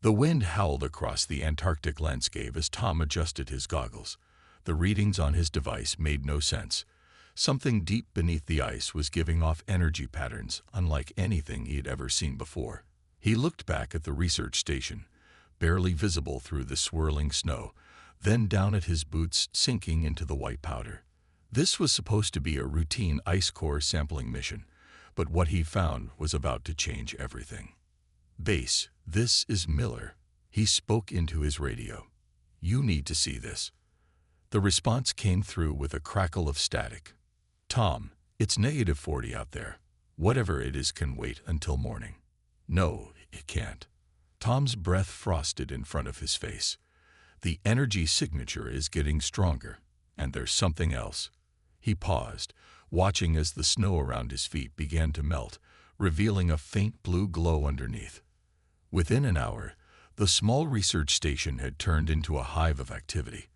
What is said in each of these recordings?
The wind howled across the Antarctic landscape as Tom adjusted his goggles. The readings on his device made no sense. Something deep beneath the ice was giving off energy patterns unlike anything he had ever seen before. He looked back at the research station, barely visible through the swirling snow, then down at his boots sinking into the white powder. This was supposed to be a routine ice core sampling mission, but what he found was about to change everything. "Base, this is Miller." He spoke into his radio. "You need to see this." The response came through with a crackle of static. "Tom, it's -40 out there. Whatever it is can wait until morning." "No, it can't." Tom's breath frosted in front of his face. "The energy signature is getting stronger, and there's something else." He paused, watching as the snow around his feet began to melt, revealing a faint blue glow underneath. Within an hour, the small research station had turned into a hive of activity.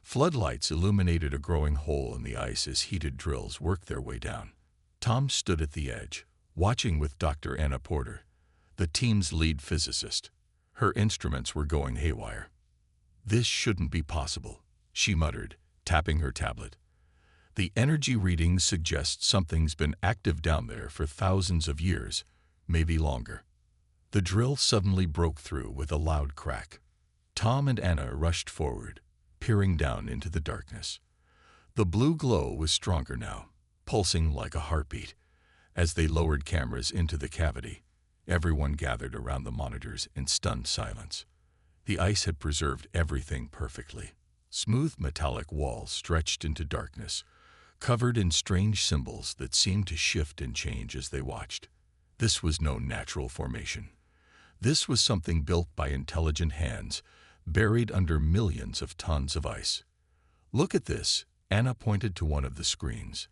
Floodlights illuminated a growing hole in the ice as heated drills worked their way down. Tom stood at the edge, watching with Dr. Anna Porter, the team's lead physicist. Her instruments were going haywire. "This shouldn't be possible," she muttered, tapping her tablet. "The energy readings suggest something's been active down there for thousands of years, maybe longer." The drill suddenly broke through with a loud crack. Tom and Anna rushed forward, peering down into the darkness. The blue glow was stronger now, pulsing like a heartbeat. As they lowered cameras into the cavity, everyone gathered around the monitors in stunned silence. The ice had preserved everything perfectly. Smooth metallic walls stretched into darkness, covered in strange symbols that seemed to shift and change as they watched. This was no natural formation. This was something built by intelligent hands, buried under millions of tons of ice. "Look at this," Anna pointed to one of the screens.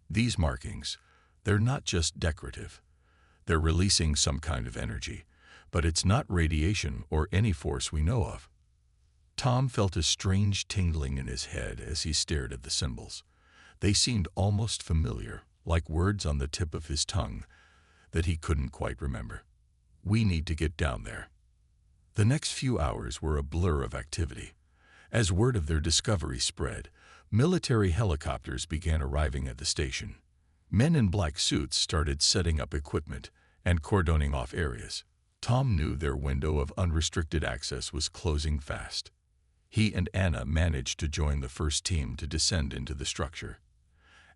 "These markings, they're not just decorative. They're releasing some kind of energy, but it's not radiation or any force we know of." Tom felt a strange tingling in his head as he stared at the symbols. They seemed almost familiar, like words on the tip of his tongue that he couldn't quite remember. "We need to get down there." The next few hours were a blur of activity. As word of their discovery spread, military helicopters began arriving at the station. Men in black suits started setting up equipment and cordoning off areas. Tom knew their window of unrestricted access was closing fast. He and Anna managed to join the first team to descend into the structure.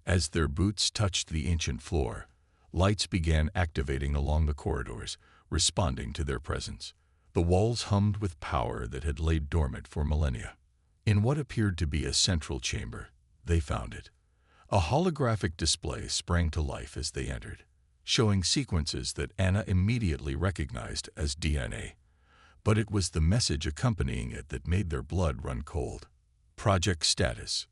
As their boots touched the ancient floor, lights began activating along the corridors, responding to their presence. The walls hummed with power that had laid dormant for millennia. In what appeared to be a central chamber, they found it. A holographic display sprang to life as they entered, showing sequences that Anna immediately recognized as DNA. But it was the message accompanying it that made their blood run cold. Project status: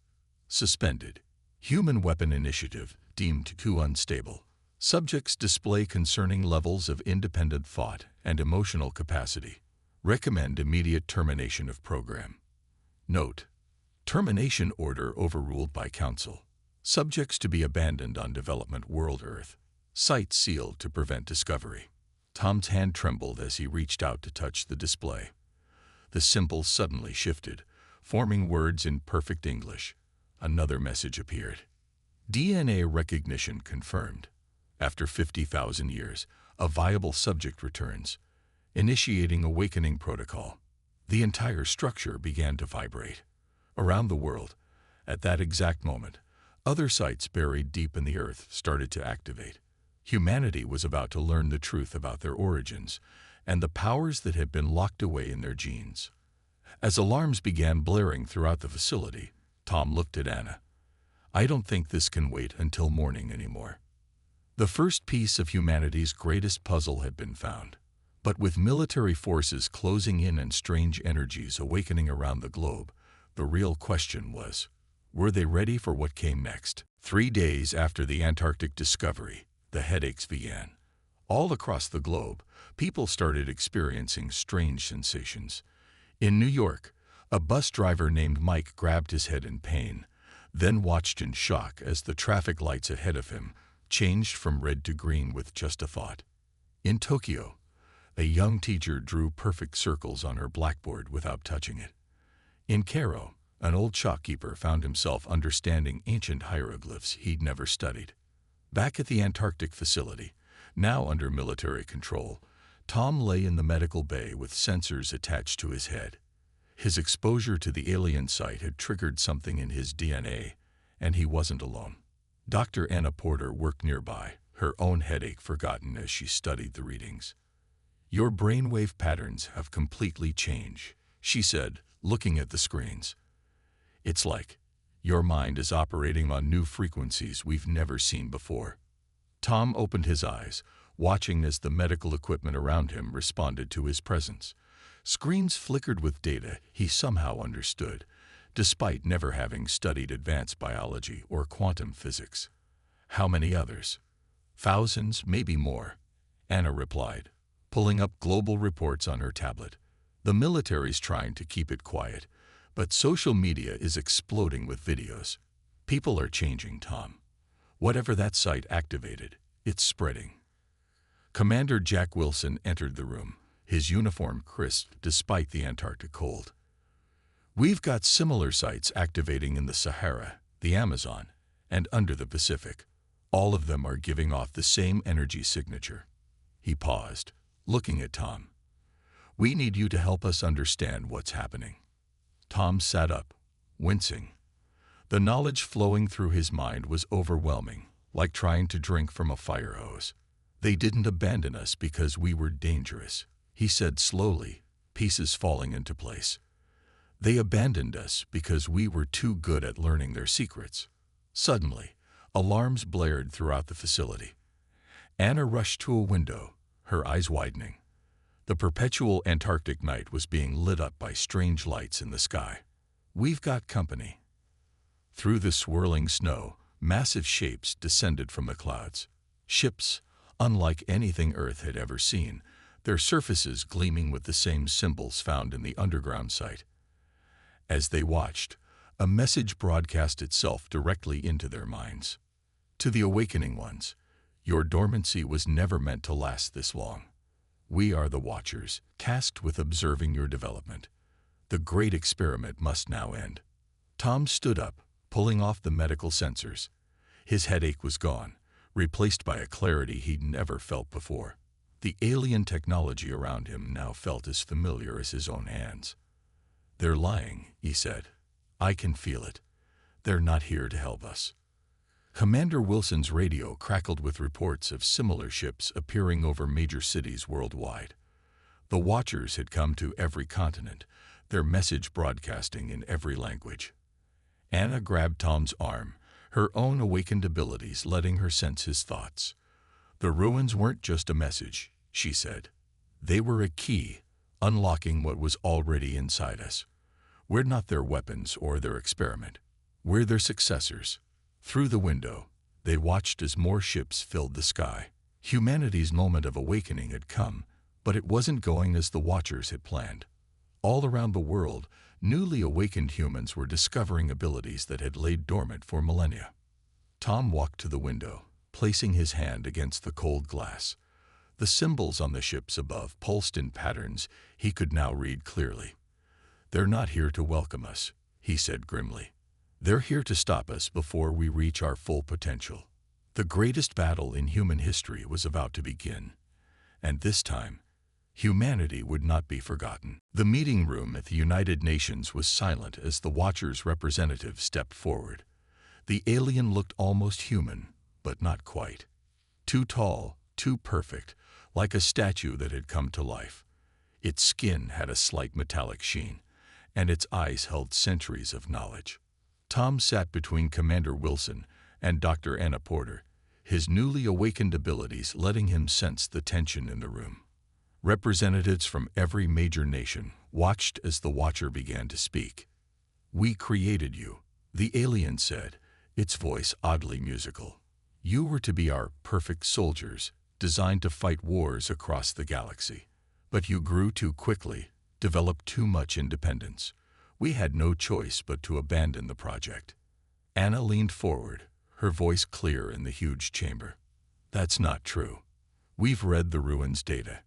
suspended. Human weapon initiative deemed too unstable. Subjects display concerning levels of independent thought and emotional capacity. Recommend immediate termination of program. Note: termination order overruled by Council. Subjects to be abandoned on development world Earth. Site sealed to prevent discovery. Tom's hand trembled as he reached out to touch the display. The symbols suddenly shifted, forming words in perfect English. Another message appeared. DNA recognition confirmed. After 50,000 years, a viable subject returns, initiating awakening protocol. The entire structure began to vibrate. Around the world, at that exact moment, other sites buried deep in the earth started to activate. Humanity was about to learn the truth about their origins and the powers that had been locked away in their genes. As alarms began blaring throughout the facility, Tom looked at Anna. "I don't think this can wait until morning anymore." The first piece of humanity's greatest puzzle had been found. But with military forces closing in and strange energies awakening around the globe, the real question was, were they ready for what came next? 3 days after the Antarctic discovery, the headaches began. All across the globe, people started experiencing strange sensations. In New York, a bus driver named Mike grabbed his head in pain, then watched in shock as the traffic lights ahead of him changed from red to green with just a thought. In Tokyo, A young teacher drew perfect circles on her blackboard without touching it. In Cairo, an old shopkeeper found himself understanding ancient hieroglyphs he'd never studied. Back at the Antarctic facility, now under military control, Tom lay in the medical bay with sensors attached to his head. His exposure to the alien site had triggered something in his DNA, and he wasn't alone. Dr. Anna Porter worked nearby, her own headache forgotten as she studied the readings. "Your brainwave patterns have completely changed," she said, looking at the screens. "It's like your mind is operating on new frequencies we've never seen before." Tom opened his eyes, watching as the medical equipment around him responded to his presence. Screens flickered with data he somehow understood, despite never having studied advanced biology or quantum physics. "How many others?" "Thousands, maybe more," Anna replied, pulling up global reports on her tablet. "The military's trying to keep it quiet, but social media is exploding with videos. People are changing, Tom. Whatever that site activated, it's spreading." Commander Jack Wilson entered the room, his uniform crisp despite the Antarctic cold. "We've got similar sites activating in the Sahara, the Amazon, and under the Pacific. All of them are giving off the same energy signature." He paused, looking at Tom. "We need you to help us understand what's happening." Tom sat up, wincing. The knowledge flowing through his mind was overwhelming, like trying to drink from a fire hose. "They didn't abandon us because we were dangerous," he said slowly, pieces falling into place. "They abandoned us because we were too good at learning their secrets." Suddenly, alarms blared throughout the facility. Anna rushed to a window, her eyes widening. The perpetual Antarctic night was being lit up by strange lights in the sky. "We've got company." Through the swirling snow, massive shapes descended from the clouds. Ships, unlike anything Earth had ever seen, their surfaces gleaming with the same symbols found in the underground site. As they watched, a message broadcast itself directly into their minds. "To the awakening ones, your dormancy was never meant to last this long. We are the Watchers, tasked with observing your development. The great experiment must now end." Tom stood up, pulling off the medical sensors. His headache was gone, replaced by a clarity he'd never felt before. The alien technology around him now felt as familiar as his own hands. "They're lying," he said. "I can feel it. They're not here to help us." Commander Wilson's radio crackled with reports of similar ships appearing over major cities worldwide. The Watchers had come to every continent, their message broadcasting in every language. Anna grabbed Tom's arm, her own awakened abilities letting her sense his thoughts. "The ruins weren't just a message," she said. "They were a key, unlocking what was already inside us. We're not their weapons or their experiment. We're their successors." Through the window, they watched as more ships filled the sky. Humanity's moment of awakening had come, but it wasn't going as the Watchers had planned. All around the world, newly awakened humans were discovering abilities that had laid dormant for millennia. Tom walked to the window, placing his hand against the cold glass. The symbols on the ships above pulsed in patterns he could now read clearly. "They're not here to welcome us," he said grimly. "They're here to stop us before we reach our full potential." The greatest battle in human history was about to begin, and this time, humanity would not be forgotten. The meeting room at the United Nations was silent as the Watchers' representative stepped forward. The alien looked almost human, but not quite. Too tall, too perfect, like a statue that had come to life. Its skin had a slight metallic sheen, and its eyes held centuries of knowledge. Tom sat between Commander Wilson and Dr. Anna Porter, his newly awakened abilities letting him sense the tension in the room. Representatives from every major nation watched as the Watcher began to speak. "We created you," the alien said, its voice oddly musical. "You were to be our perfect soldiers, designed to fight wars across the galaxy. But you grew too quickly, developed too much independence. We had no choice but to abandon the project." Anna leaned forward, her voice clear in the huge chamber. "That's not true. We've read the ruins data.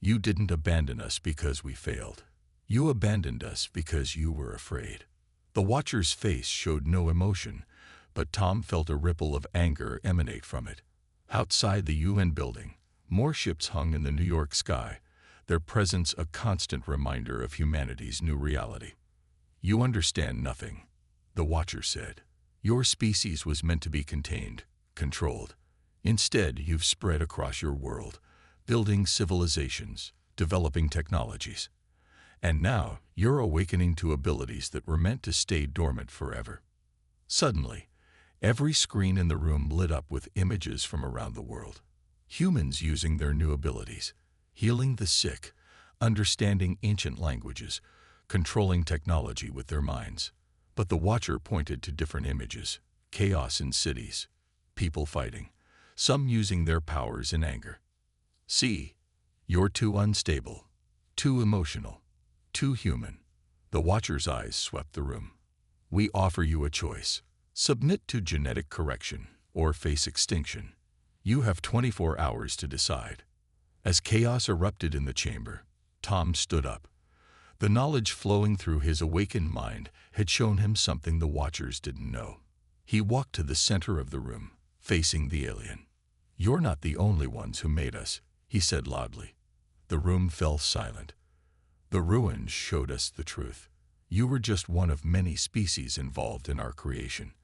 You didn't abandon us because we failed. You abandoned us because you were afraid." The Watcher's face showed no emotion, but Tom felt a ripple of anger emanate from it. Outside the UN building, more ships hung in the New York sky, their presence a constant reminder of humanity's new reality. "You understand nothing," the Watcher said. "Your species was meant to be contained, controlled. Instead, you've spread across your world, building civilizations, developing technologies. And now, you're awakening to abilities that were meant to stay dormant forever." Suddenly, every screen in the room lit up with images from around the world. Humans using their new abilities, healing the sick, understanding ancient languages, controlling technology with their minds. But the Watcher pointed to different images: chaos in cities, people fighting, some using their powers in anger. "See, you're too unstable, too emotional, too human." The Watcher's eyes swept the room. "We offer you a choice. Submit to genetic correction or face extinction. You have 24 hours to decide." As chaos erupted in the chamber, Tom stood up. The knowledge flowing through his awakened mind had shown him something the Watchers didn't know. He walked to the center of the room, facing the alien. "You're not the only ones who made us," he said loudly. The room fell silent. "The ruins showed us the truth. You were just one of many species involved in our creation,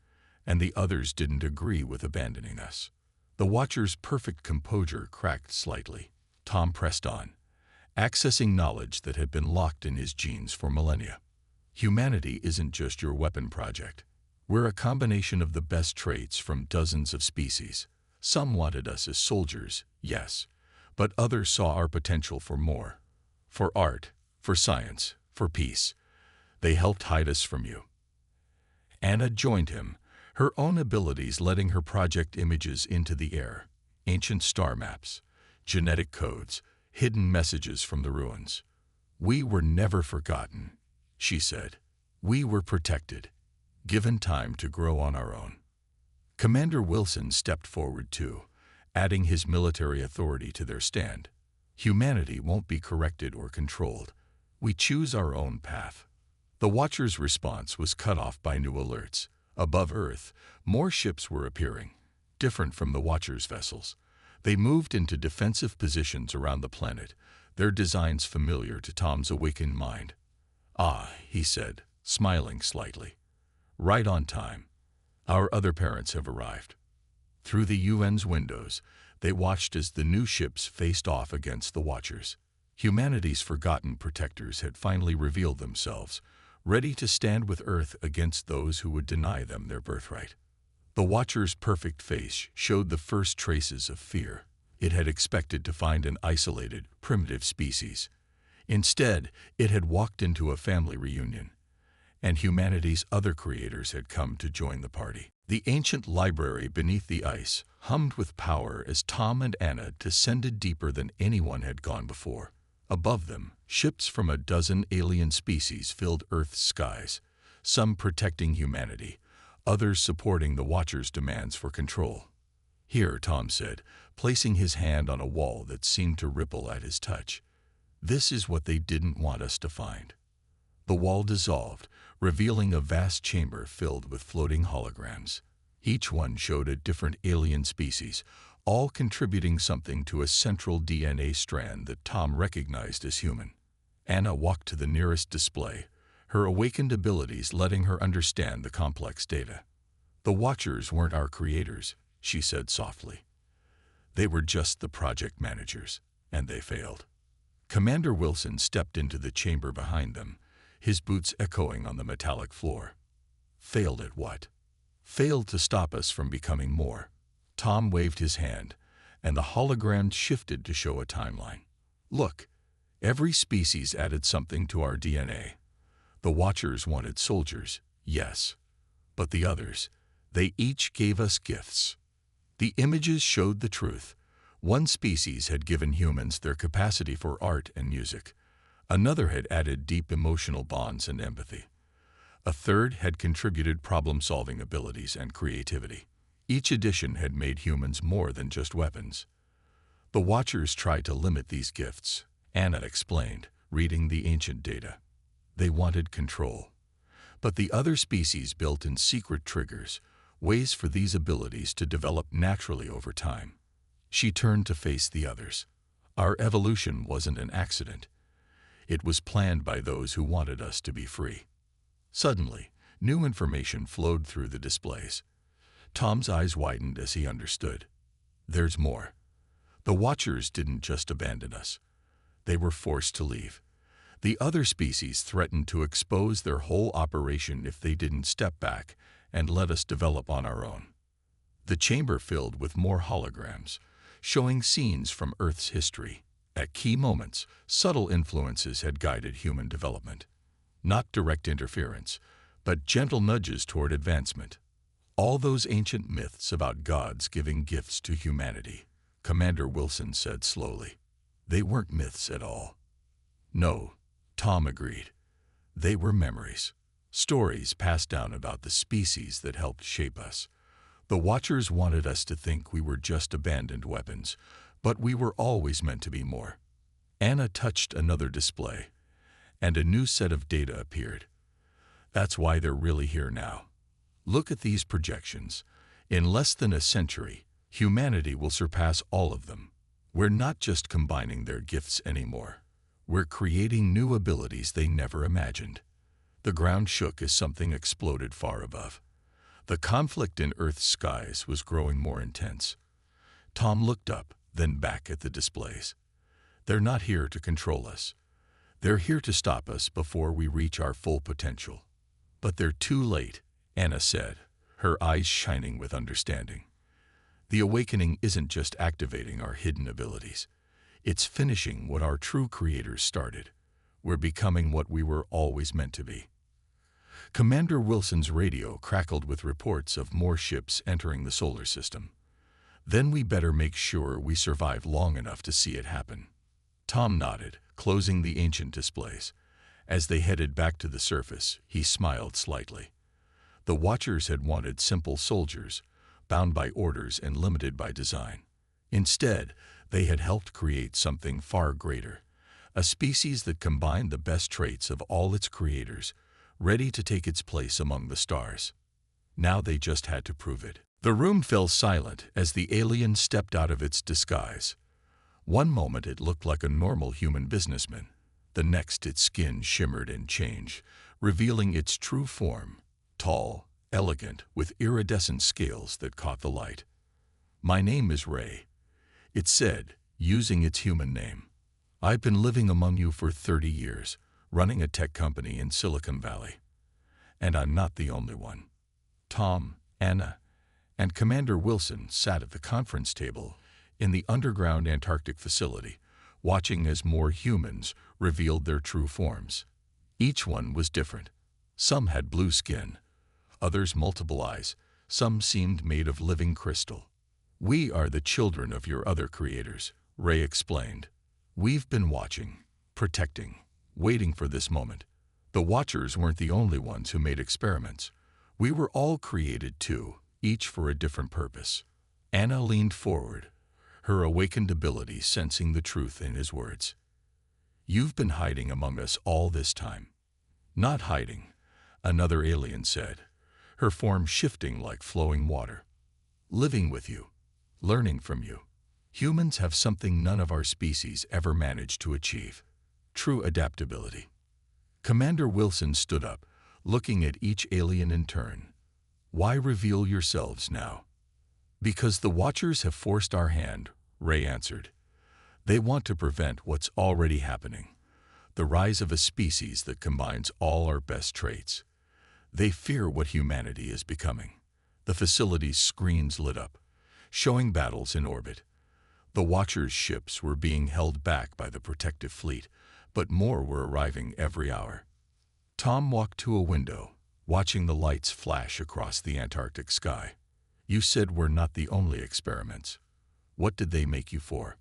and the others didn't agree with abandoning us." The Watcher's perfect composure cracked slightly. Tom pressed on, accessing knowledge that had been locked in his genes for millennia. "Humanity isn't just your weapon project. We're a combination of the best traits from dozens of species. Some wanted us as soldiers, yes, but others saw our potential for more. For art, for science, for peace. They helped hide us from you." Anna joined him, her own abilities letting her project images into the air: ancient star maps, genetic codes, hidden messages from the ruins. "We were never forgotten," she said. "We were protected, given time to grow on our own." Commander Wilson stepped forward too, adding his military authority to their stand. "Humanity won't be corrected or controlled. We choose our own path." The Watcher's response was cut off by new alerts. Above Earth, more ships were appearing, different from the Watcher's vessels. They moved into defensive positions around the planet, their designs familiar to Tom's awakened mind. "Ah," he said, smiling slightly. "Right on time. Our other parents have arrived." Through the UN's windows, they watched as the new ships faced off against the Watchers. Humanity's forgotten protectors had finally revealed themselves, ready to stand with Earth against those who would deny them their birthright. The Watcher's perfect face showed the first traces of fear. It had expected to find an isolated, primitive species. Instead, it had walked into a family reunion, and humanity's other creators had come to join the party. The ancient library beneath the ice hummed with power as Tom and Anna descended deeper than anyone had gone before. Above them, ships from a dozen alien species filled Earth's skies, some protecting humanity, others supporting the Watcher's demands for control. "Here," Tom said, placing his hand on a wall that seemed to ripple at his touch. "This is what they didn't want us to find." The wall dissolved, revealing a vast chamber filled with floating holograms. Each one showed a different alien species, all contributing something to a central DNA strand that Tom recognized as human. Anna walked to the nearest display, her awakened abilities letting her understand the complex data. "The Watchers weren't our creators," she said softly. "They were just the project managers, and they failed." Commander Wilson stepped into the chamber behind them, his boots echoing on the metallic floor. "Failed at what?" "Failed to stop us from becoming more." Tom waved his hand, and the hologram shifted to show a timeline. "Look, every species added something to our DNA. The Watchers wanted soldiers, yes. But the others, they each gave us gifts." The images showed the truth. One species had given humans their capacity for art and music. Another had added deep emotional bonds and empathy. A third had contributed problem-solving abilities and creativity. Each addition had made humans more than just weapons. The Watchers tried to limit these gifts, Anna explained, reading the ancient data. They wanted control. But the other species built in secret triggers, ways for these abilities to develop naturally over time. She turned to face the others. Our evolution wasn't an accident. It was planned by those who wanted us to be free. Suddenly, new information flowed through the displays. Tom's eyes widened as he understood. There's more. The Watchers didn't just abandon us. They were forced to leave. The other species threatened to expose their whole operation if they didn't step back and let us develop on our own. The chamber filled with more holograms, showing scenes from Earth's history. At key moments, subtle influences had guided human development. Not direct interference, but gentle nudges toward advancement. All those ancient myths about gods giving gifts to humanity, Commander Wilson said slowly. They weren't myths at all. No, Tom agreed. They were memories. Stories passed down about the species that helped shape us. The Watchers wanted us to think we were just abandoned weapons, but we were always meant to be more. Anna touched another display, and a new set of data appeared. That's why they're really here now. Look at these projections. In less than a century, humanity will surpass all of them. We're not just combining their gifts anymore. We're creating new abilities they never imagined. The ground shook as something exploded far above. The conflict in Earth's skies was growing more intense. Tom looked up, then back at the displays. They're not here to control us. They're here to stop us before we reach our full potential. But they're too late, Anna said, her eyes shining with understanding. The awakening isn't just activating our hidden abilities. It's finishing what our true creators started. We're becoming what we were always meant to be. Commander Wilson's radio crackled with reports of more ships entering the solar system. Then we better make sure we survive long enough to see it happen. Tom nodded, closing the ancient displays. As they headed back to the surface, he smiled slightly. The Watchers had wanted simple soldiers, bound by orders and limited by design. Instead, they had helped create something far greater, a species that combined the best traits of all its creators, ready to take its place among the stars. Now they just had to prove it. The room fell silent as the alien stepped out of its disguise. One moment it looked like a normal human businessman. The next its skin shimmered and changed, revealing its true form, tall, elegant, with iridescent scales that caught the light. "My name is Ray," it said, using its human name. "I've been living among you for 30 years, running a tech company in Silicon Valley. And I'm not the only one." Tom, Anna, and Commander Wilson sat at the conference table in the underground Antarctic facility, watching as more humans revealed their true forms. Each one was different. Some had blue skin, others multiple eyes, some seemed made of living crystal. "We are the children of your other creators," Ray explained. "We've been watching, protecting, waiting for this moment. The Watchers weren't the only ones who made experiments. We were all created too, each for a different purpose." Anna leaned forward, her awakened ability sensing the truth in his words. "You've been hiding among us all this time." "Not hiding," another alien said, her form shifting like flowing water. "Living with you, learning from you. Humans have something none of our species ever managed to achieve: true adaptability." Commander Wilson stood up, looking at each alien in turn. "Why reveal yourselves now?" "Because the Watchers have forced our hand," Ray answered. "They want to prevent what's already happening, the rise of a species that combines all our best traits. They fear what humanity is becoming." The facility's screens lit up, showing battles in orbit. The Watchers' ships were being held back by the protective fleet, but more were arriving every hour. Tom walked to a window, watching the lights flash across the Antarctic sky. "You said we're not the only experiments. What did they make you for?"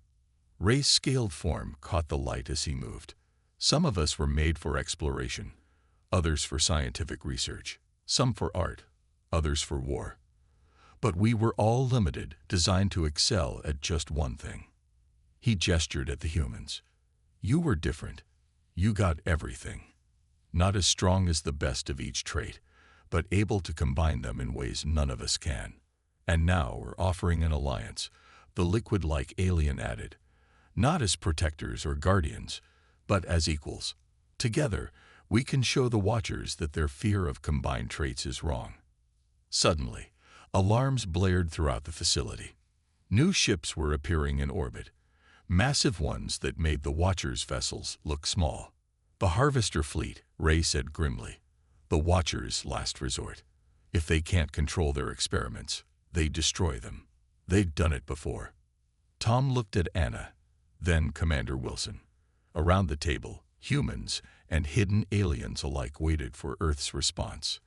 Ray's scaled form caught the light as he moved. "Some of us were made for exploration, others for scientific research, some for art, others for war. But we were all limited, designed to excel at just one thing." He gestured at the humans. You were different. You got everything. Not as strong as the best of each trait, but able to combine them in ways none of us can. And now we're offering an alliance, the liquid-like alien added, not as protectors or guardians, but as equals. Together, we can show the Watchers that their fear of combined traits is wrong. Suddenly, alarms blared throughout the facility. New ships were appearing in orbit, massive ones that made the Watchers' vessels look small. The Harvester fleet, Ray said grimly. The Watchers' last resort. If they can't control their experiments, they destroy them. They've done it before. Tom looked at Anna, then Commander Wilson. Around the table, humans and hidden aliens alike waited for Earth's response.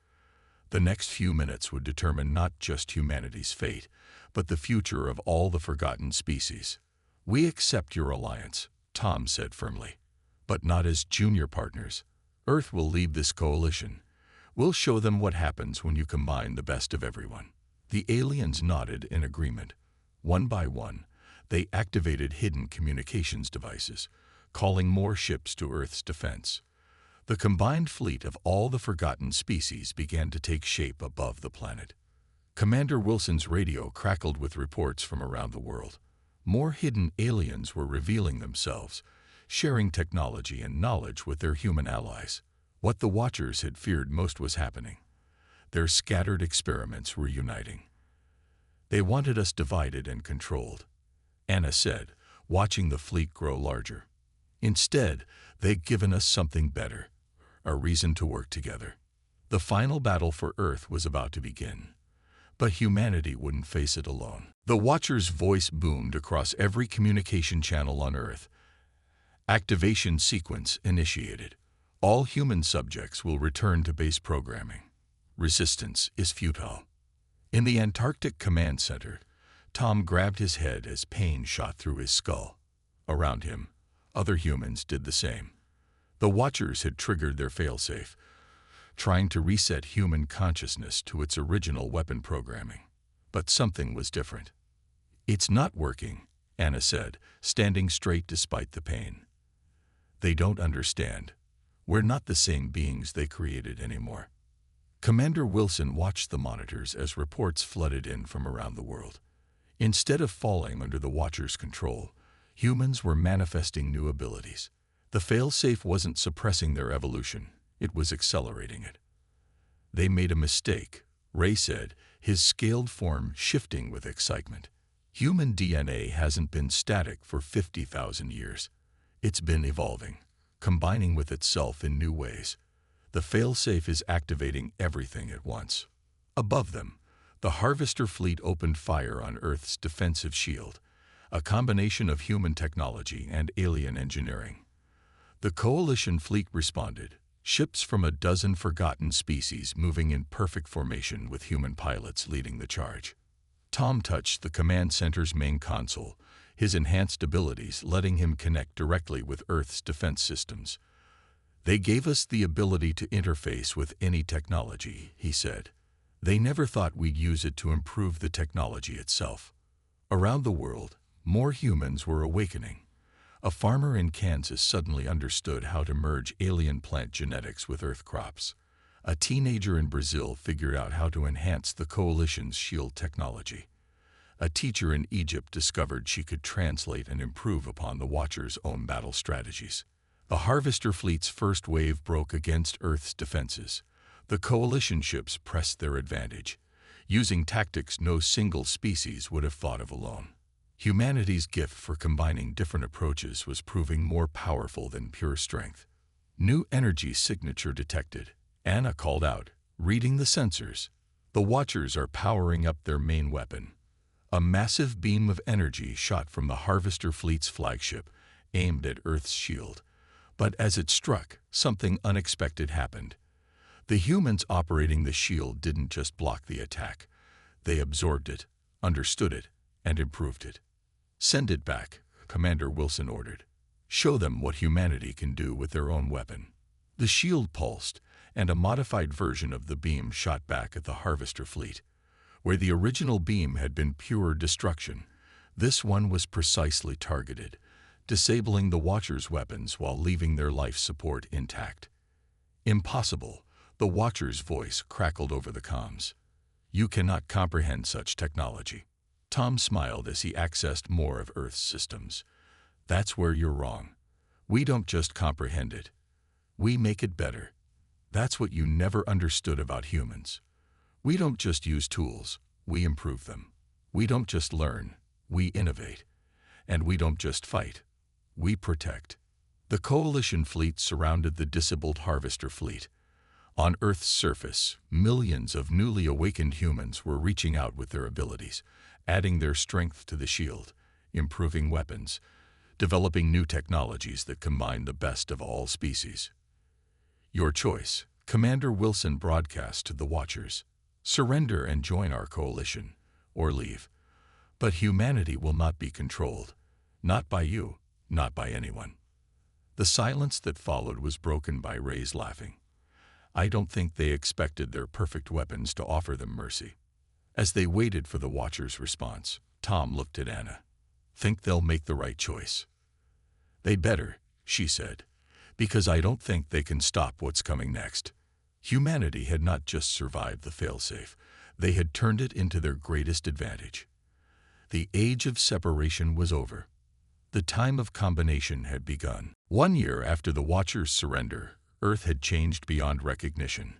The next few minutes would determine not just humanity's fate, but the future of all the forgotten species. We accept your alliance, Tom said firmly, but not as junior partners. Earth will lead this coalition. We'll show them what happens when you combine the best of everyone. The aliens nodded in agreement. One by one, they activated hidden communications devices, calling more ships to Earth's defense. The combined fleet of all the forgotten species began to take shape above the planet. Commander Wilson's radio crackled with reports from around the world. More hidden aliens were revealing themselves, sharing technology and knowledge with their human allies. What the Watchers had feared most was happening. Their scattered experiments were uniting. They wanted us divided and controlled, Anna said, watching the fleet grow larger. Instead, they'd given us something better, a reason to work together. The final battle for Earth was about to begin, but humanity wouldn't face it alone. The Watcher's voice boomed across every communication channel on Earth. Activation sequence initiated. All human subjects will return to base programming. Resistance is futile. In the Antarctic Command Center, Tom grabbed his head as pain shot through his skull. Around him, other humans did the same. The Watchers had triggered their failsafe, trying to reset human consciousness to its original weapon programming. But something was different. It's not working, Anna said, standing straight despite the pain. They don't understand. We're not the same beings they created anymore. Commander Wilson watched the monitors as reports flooded in from around the world. Instead of falling under the Watchers' control, humans were manifesting new abilities. The failsafe wasn't suppressing their evolution, it was accelerating it. They made a mistake, Ray said, his scaled form shifting with excitement. Human DNA hasn't been static for 50,000 years. It's been evolving, combining with itself in new ways. The failsafe is activating everything at once. Above them, the Harvester fleet opened fire on Earth's defensive shield, a combination of human technology and alien engineering. The Coalition fleet responded, ships from a dozen forgotten species moving in perfect formation with human pilots leading the charge. Tom touched the command center's main console, his enhanced abilities letting him connect directly with Earth's defense systems. They gave us the ability to interface with any technology, he said. They never thought we'd use it to improve the technology itself. Around the world, more humans were awakening. A farmer in Kansas suddenly understood how to merge alien plant genetics with Earth crops. A teenager in Brazil figured out how to enhance the Coalition's shield technology. A teacher in Egypt discovered she could translate and improve upon the Watchers' own battle strategies. The Harvester fleet's first wave broke against Earth's defenses. The Coalition ships pressed their advantage, using tactics no single species would have thought of alone. Humanity's gift for combining different approaches was proving more powerful than pure strength. New energy signature detected, Anna called out, reading the sensors. The Watchers are powering up their main weapon. A massive beam of energy shot from the Harvester fleet's flagship, aimed at Earth's shield. But as it struck, something unexpected happened. The humans operating the shield didn't just block the attack. They absorbed it, understood it, and improved it. Send it back, Commander Wilson ordered. Show them what humanity can do with their own weapon. The shield pulsed, and a modified version of the beam shot back at the Harvester fleet. Where the original beam had been pure destruction, this one was precisely targeted, disabling the Watchers' weapons while leaving their life support intact. Impossible, the Watcher's voice crackled over the comms. You cannot comprehend such technology. Tom smiled as he accessed more of Earth's systems. That's where you're wrong. We don't just comprehend it. We make it better. That's what you never understood about humans. We don't just use tools, we improve them. We don't just learn, we innovate. And we don't just fight, we protect. The Coalition fleet surrounded the disabled Harvester fleet. On Earth's surface, millions of newly awakened humans were reaching out with their abilities, adding their strength to the shield, improving weapons, developing new technologies that combine the best of all species. Your choice, Commander Wilson broadcast to the Watchers. Surrender and join our coalition, or leave. But humanity will not be controlled. Not by you, not by anyone. The silence that followed was broken by Ray's laughing. I don't think they expected their perfect weapons to offer them mercy. As they waited for the Watcher's response, Tom looked at Anna. Think they'll make the right choice? They better, she said, because I don't think they can stop what's coming next. Humanity had not just survived the failsafe, they had turned it into their greatest advantage. The age of separation was over. The time of combination had begun. 1 year after the Watchers' surrender, Earth had changed beyond recognition.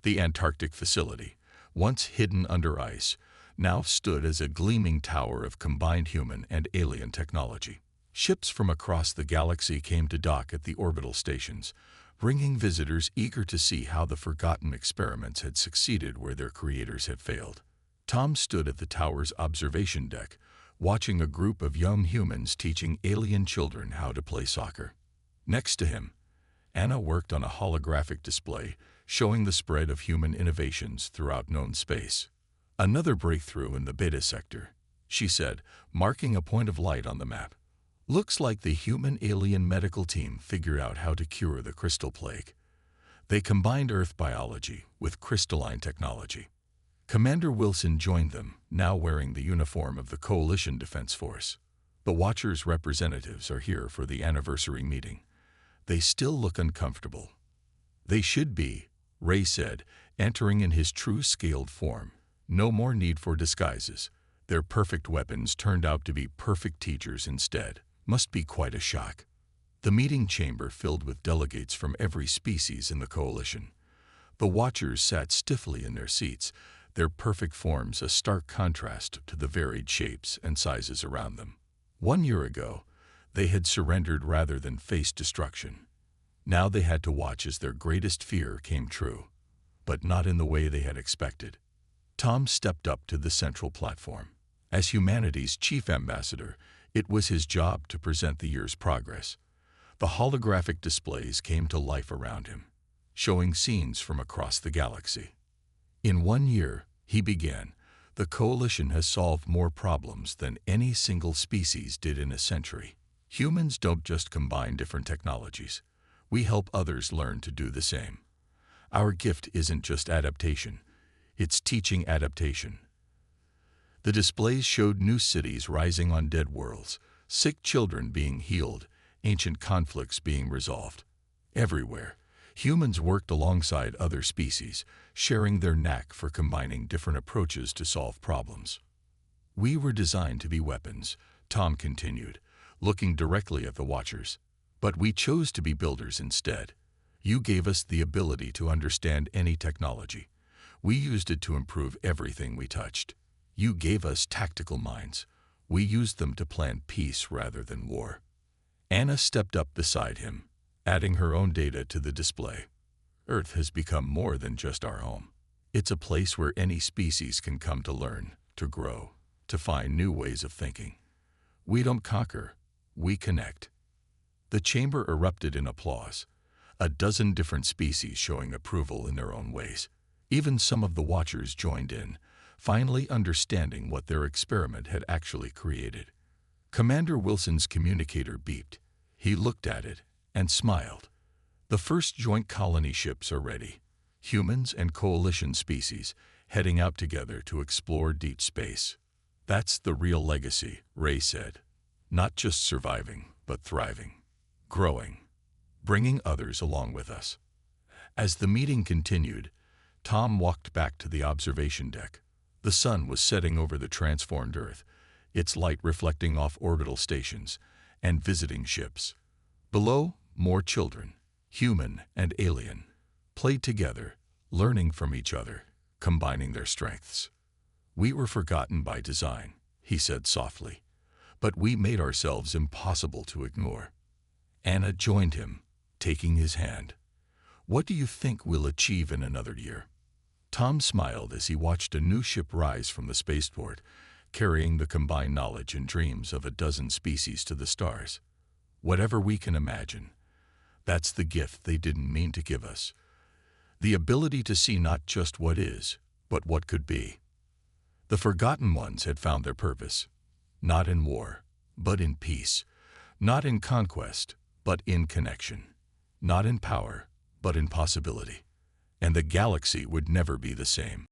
The Antarctic facility, once hidden under ice, now stood as a gleaming tower of combined human and alien technology. Ships from across the galaxy came to dock at the orbital stations, bringing visitors eager to see how the forgotten experiments had succeeded where their creators had failed. Tom stood at the tower's observation deck, watching a group of young humans teaching alien children how to play soccer. Next to him, Anna worked on a holographic display showing the spread of human innovations throughout known space. Another breakthrough in the beta sector, she said, marking a point of light on the map. Looks like the human-alien medical team figured out how to cure the crystal plague. They combined Earth biology with crystalline technology. Commander Wilson joined them, now wearing the uniform of the Coalition Defense Force. The Watchers' representatives are here for the anniversary meeting. They still look uncomfortable. They should be, Ray said, entering in his true scaled form. No more need for disguises. Their perfect weapons turned out to be perfect teachers instead. Must be quite a shock. The meeting chamber filled with delegates from every species in the Coalition. The Watchers sat stiffly in their seats, their perfect forms a stark contrast to the varied shapes and sizes around them. 1 year ago, they had surrendered rather than face destruction. Now they had to watch as their greatest fear came true, but not in the way they had expected. Tom stepped up to the central platform. As humanity's chief ambassador, it was his job to present the year's progress. The holographic displays came to life around him, showing scenes from across the galaxy. In 1 year, he began, the Coalition has solved more problems than any single species did in a century. Humans don't just combine different technologies. We help others learn to do the same. Our gift isn't just adaptation, it's teaching adaptation. The displays showed new cities rising on dead worlds, sick children being healed, ancient conflicts being resolved. Everywhere, humans worked alongside other species, sharing their knack for combining different approaches to solve problems. We were designed to be weapons, Tom continued, looking directly at the Watchers. But we chose to be builders instead. You gave us the ability to understand any technology. We used it to improve everything we touched. You gave us tactical minds. We used them to plan peace rather than war. Anna stepped up beside him, adding her own data to the display. Earth has become more than just our home. It's a place where any species can come to learn, to grow, to find new ways of thinking. We don't conquer, we connect. The chamber erupted in applause, a dozen different species showing approval in their own ways. Even some of the Watchers joined in, finally understanding what their experiment had actually created. Commander Wilson's communicator beeped. He looked at it and smiled. The first joint colony ships are ready, humans and Coalition species, heading out together to explore deep space. That's the real legacy, Ray said. Not just surviving, but thriving, growing, bringing others along with us. As the meeting continued, Tom walked back to the observation deck. The sun was setting over the transformed Earth, its light reflecting off orbital stations and visiting ships. Below, more children, human and alien, played together, learning from each other, combining their strengths. "We were forgotten by design," he said softly, "but we made ourselves impossible to ignore." Anna joined him, taking his hand. "What do you think we'll achieve in another year?" Tom smiled as he watched a new ship rise from the spaceport, carrying the combined knowledge and dreams of a dozen species to the stars. "Whatever we can imagine, that's the gift they didn't mean to give us. The ability to see not just what is, but what could be." The forgotten ones had found their purpose, not in war, but in peace, not in conquest, but in connection, not in power, but in possibility. And the galaxy would never be the same.